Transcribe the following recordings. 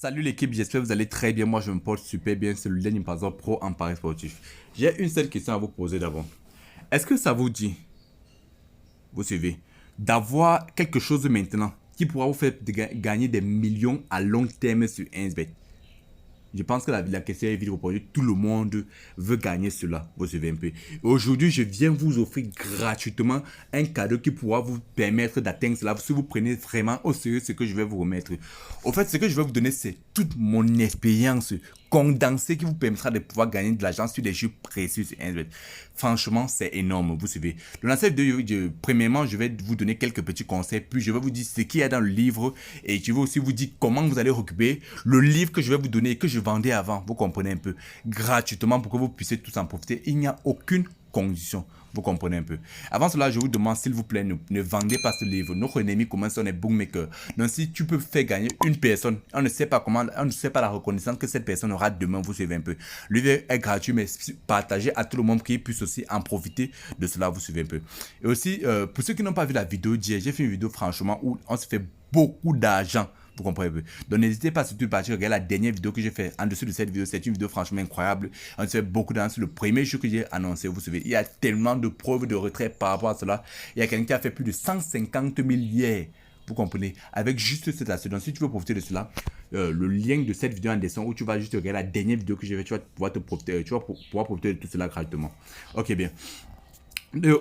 Salut l'équipe, j'espère que vous allez très bien. Moi, je me porte super bien. C'est le Lenny Pazor Pro en Paris sportif. J'ai une seule question à vous poser d'abord. Est-ce que ça vous dit, vous suivez, d'avoir quelque chose maintenant qui pourra vous faire gagner des millions à long terme sur 1xBet? Je pense que la question est vite répondue. Tout le monde veut gagner cela. Vous suivez un peu. Aujourd'hui, je viens vous offrir gratuitement un cadeau qui pourra vous permettre d'atteindre cela si vous prenez vraiment au sérieux ce que je vais vous remettre. Au fait, ce que je vais vous donner, c'est toute mon expérience condensée qui vous permettra de pouvoir gagner de l'argent sur des jeux précis sur Internet. Franchement, c'est énorme, vous suivez. Dans cette vidéo, premièrement, je vais vous donner quelques petits conseils, puis je vais vous dire ce qu'il y a dans le livre et je vais aussi vous dire comment vous allez récupérer le livre que je vais vous donner et que je vendais avant, vous comprenez un peu, gratuitement pour que vous puissiez tous en profiter. Il n'y a aucune condition. Vous comprenez un peu. Avant cela, je vous demande, s'il vous plaît, ne vendez pas ce livre. Notre ennemi commence, on est bookmaker. Donc, si tu peux faire gagner une personne, on ne sait pas comment, on ne sait pas la reconnaissance que cette personne aura demain, vous suivez un peu. Le livre est gratuit, mais partagez à tout le monde pour qu'il puisse aussi en profiter de cela, vous suivez un peu. Et aussi, pour ceux qui n'ont pas vu la vidéo d'hier, j'ai fait une vidéo franchement où on se fait beaucoup d'argent. Vous comprenez un peu. Donc n'hésitez pas surtout à regarder la dernière vidéo que j'ai fait en dessous de cette vidéo. C'est une vidéo franchement incroyable. On se fait beaucoup d'argent sur le premier jeu que j'ai annoncé. Vous savez, il y a tellement de preuves de retrait par rapport à cela. Il y a quelqu'un qui a fait plus de 150 000 hier. Vous comprenez, avec juste cette astuce. Donc si tu veux profiter de cela, le lien de cette vidéo en dessin où tu vas juste regarder la dernière vidéo que j'ai fait, tu vas pouvoir profiter, tu vas pouvoir profiter de tout cela gratuitement. Ok, bien.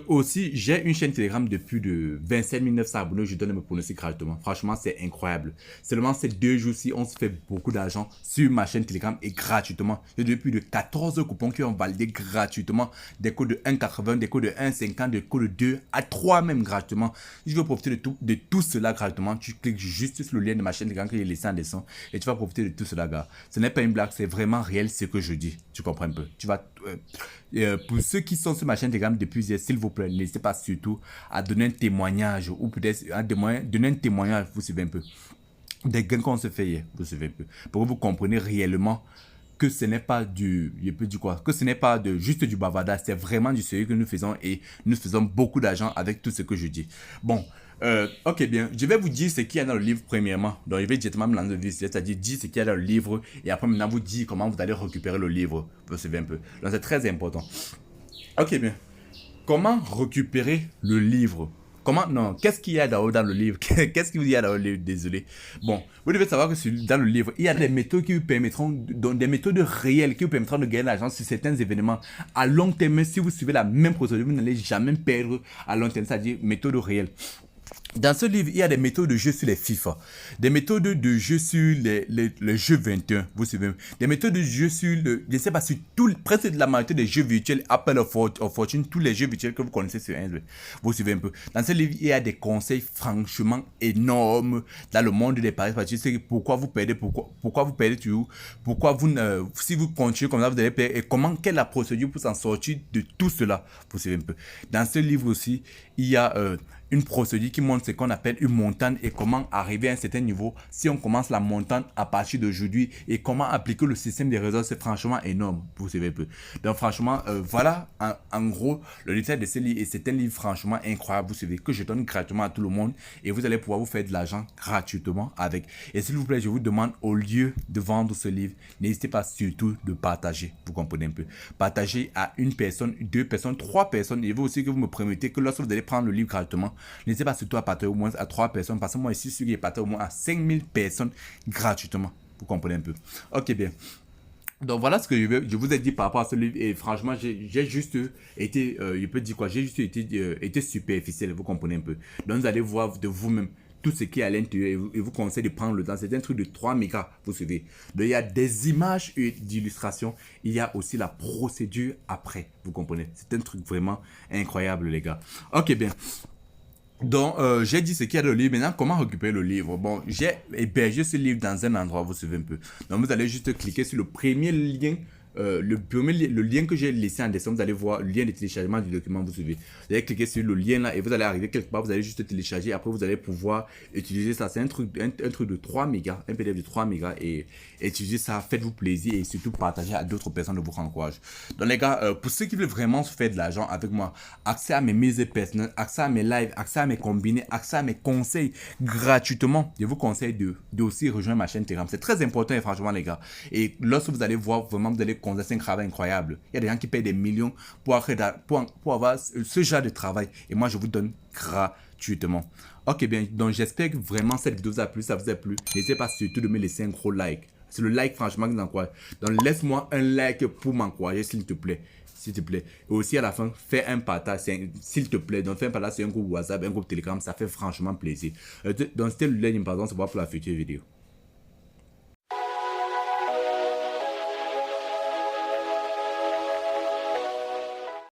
Aussi, j'ai une chaîne Telegram de plus de 27 900 abonnés. Je donne mes pronostics gratuitement. Franchement, c'est incroyable. Seulement ces 2 jours-ci, on se fait beaucoup d'argent sur ma chaîne Telegram et gratuitement. J'ai donné plus de 14 coupons qui ont validé gratuitement. Des codes de 1,80, des codes de 1,50, des codes de 2 à 3 même gratuitement. Si je veux profiter de tout cela gratuitement, tu cliques juste sur le lien de ma chaîne Telegram que j'ai laissé en dessin et tu vas profiter de tout cela, gars. Ce n'est pas une blague, c'est vraiment réel ce que je dis. Tu comprends un peu. Tu vas... pour ceux qui sont sur ma chaîne Telegram depuis hier, s'il vous plaît, n'hésitez pas surtout à donner un témoignage ou peut-être à donner un témoignage, vous suivez un peu, des gains qu'on se fait hier, vous suivez un peu, pour que vous compreniez réellement que ce n'est pas je peux dire quoi, que ce n'est pas juste du bavardage, c'est vraiment du sérieux que nous faisons et nous faisons beaucoup d'argent avec tout ce que je dis. Bon, ok bien, je vais vous dire ce qu'il y a dans le livre premièrement. Donc je vais directement me lancer le vif, c'est-à-dire dire ce qu'il y a dans le livre et après maintenant vous dire comment vous allez récupérer le livre, vous suivez un peu. Donc c'est très important. Ok bien. Comment récupérer le livre? Comment, non, qu'est-ce qu'il y a dans le livre? Qu'est-ce qu'il y a dans le livre? Désolé. Bon, vous devez savoir que dans le livre, il y a des méthodes qui vous permettront, des méthodes réelles qui vous permettront de gagner de l'argent sur certains événements. À long terme, si vous suivez la même procédure, vous n'allez jamais perdre à long terme, c'est-à-dire méthode réelle. Dans ce livre, il y a des méthodes de jeu sur les FIFA, des méthodes de jeu sur les jeux 21, vous savez, des méthodes de jeu sur je sais pas, sur presque la majorité des jeux virtuels, Apple of Fortune, tous les jeux virtuels que vous connaissez sur Internet. Vous suivez un peu. Dans ce livre, il y a des conseils franchement énormes dans le monde des paris sportifs. C'est pourquoi vous perdez, pourquoi vous perdez toujours, pourquoi vous, si vous continuez comme ça, vous allez perdre, et quelle est la procédure pour s'en sortir de tout cela. Vous suivez un peu. Dans ce livre aussi, il y a une procédure qui montre ce qu'on appelle une montagne et comment arriver à un certain niveau si on commence la montagne à partir d'aujourd'hui et comment appliquer le système des réseaux. C'est franchement énorme, vous savez un peu. Donc franchement, voilà en gros le détail de ce livre et c'est un livre franchement incroyable, vous savez, que je donne gratuitement à tout le monde et vous allez pouvoir vous faire de l'argent gratuitement avec. Et s'il vous plaît, je vous demande, au lieu de vendre ce livre, n'hésitez pas surtout de partager, vous comprenez un peu. Partagez à une personne, 2 personnes, 3 personnes. Il faut aussi que vous me promettez que lorsque vous allez prendre le livre gratuitement, n'hésitez pas surtout à partager au moins à 3 personnes, parce que moi ici, je suis partagé au moins à 5000 personnes gratuitement. Vous comprenez un peu. Ok, bien. Donc voilà ce que je vous ai dit par rapport à ce livre et franchement j'ai juste été, je peux dire quoi, j'ai juste été superficiel, vous comprenez un peu. Donc vous allez voir de vous-même tout ce qui est à l'intérieur et vous conseille de prendre le temps. C'est un truc de 3 mégas, vous savez. Donc il y a des images et d'illustrations, il y a aussi la procédure après, vous comprenez. C'est un truc vraiment incroyable les gars. Ok bien. Donc, j'ai dit ce qu'il y a dans le livre. Maintenant, comment récupérer le livre? Bon, j'ai hébergé ce livre dans un endroit, vous savez un peu. Donc, vous allez juste cliquer sur le premier lien le lien que j'ai laissé en dessin, vous allez voir le lien de téléchargement du document, vous suivez. Vous allez cliquer sur le lien là et vous allez arriver quelque part, vous allez juste télécharger. Après, vous allez pouvoir utiliser ça. C'est un truc de 3 mégas, un PDF de 3 mégas et utiliser ça. Faites-vous plaisir et surtout partagez à d'autres personnes de votre encourage. Donc, les gars, pour ceux qui veulent vraiment se faire de l'argent avec moi, accès à mes mises personnelles, accès à mes lives, accès à mes combinés, accès à mes conseils gratuitement, je vous conseille de aussi rejoindre ma chaîne Telegram. C'est très important et franchement, les gars. Et lorsque vous allez voir vraiment, vous allez constater un travail incroyable. Il y a des gens qui payent des millions pour avoir ce genre de travail. Et moi, je vous donne gratuitement. Ok, bien. Donc, j'espère que vraiment cette vidéo vous a plu. Ça vous a plu. N'hésitez pas surtout de me laisser un gros like. C'est le like, franchement, qui nous encourage. Donc, laisse-moi un like pour m'encourager, s'il te plaît. S'il te plaît. Et aussi, à la fin, fais un partage, s'il te plaît. Donc, fais un partage sur un groupe WhatsApp, un groupe Telegram. Ça fait franchement plaisir. Donc, c'était le lien, pardon, c'est pour la future vidéo.